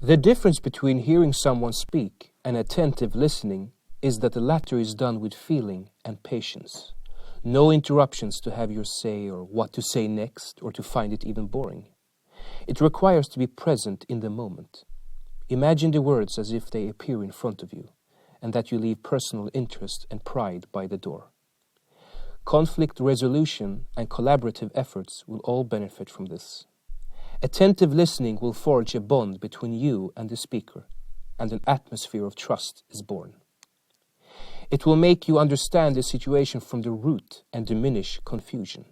The difference between hearing someone speak and attentive listening is that the latter is done with feeling and patience. No interruptions to have your say or what to say next or to find it even boring. It requires to be present in the moment. Imagine the words as if they appear in front of you, and that you leave personal interest and pride by the door. Conflict resolution and collaborative efforts will all benefit from this. Attentive listening will forge a bond between you and the speaker, and an atmosphere of trust is born. It will make you understand the situation from the root and diminish confusion.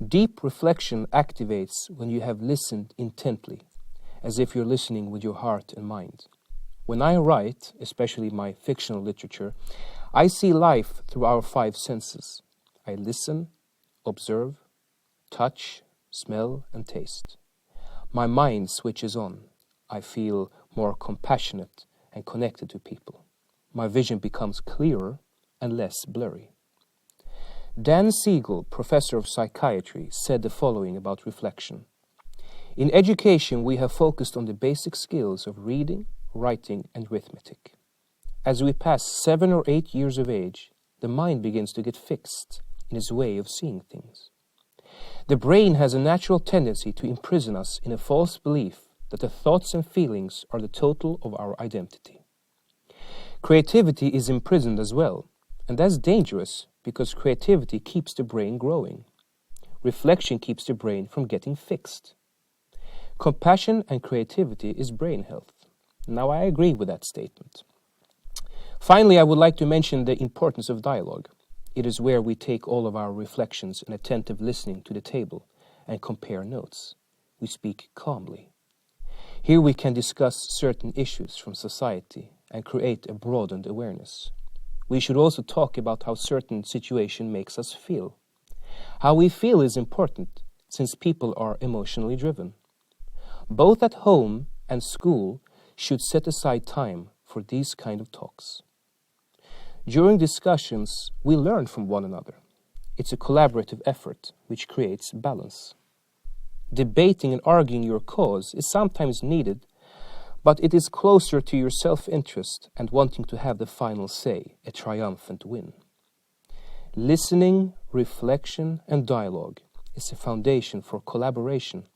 Deep reflection activates when you have listened intently, as if you're listening with your heart and mind. When I write, especially my fictional literature, I see life through our 5 senses. I listen, observe, touch, smell, and taste. My mind switches on. I feel more compassionate and connected to people. My vision becomes clearer and less blurry. Dan Siegel, professor of psychiatry, said the following about reflection. In education, we have focused on the basic skills of reading, writing, and arithmetic. As we pass 7 or 8 years of age, the mind begins to get fixed in its way of seeing things. The brain has a natural tendency to imprison us in a false belief that the thoughts and feelings are the total of our identity. Creativity is imprisoned as well, and that's dangerous because creativity keeps the brain growing. Reflection keeps the brain from getting fixed. Compassion and creativity is brain health. Now, I agree with that statement. Finally, I would like to mention the importance of dialogue. It is where we take all of our reflections and attentive listening to the table and compare notes. We speak calmly. Here we can discuss certain issues from society and create a broadened awareness. We should also talk about how certain situation makes us feel. How we feel is important since people are emotionally driven. Both at home and school should set aside time for these kind of talks. During discussions, we learn from one another. It's a collaborative effort which creates balance. Debating and arguing your cause is sometimes needed, but it is closer to your self-interest and wanting to have the final say, a triumphant win. Listening, reflection, and dialogue is a foundation for collaboration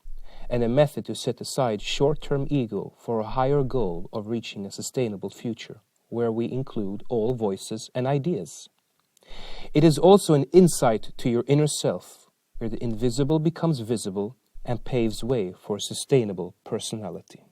and a method to set aside short-term ego for a higher goal of reaching a sustainable future, where we include all voices and ideas. It is also an insight to your inner self, where the invisible becomes visible and paves way for a sustainable personality.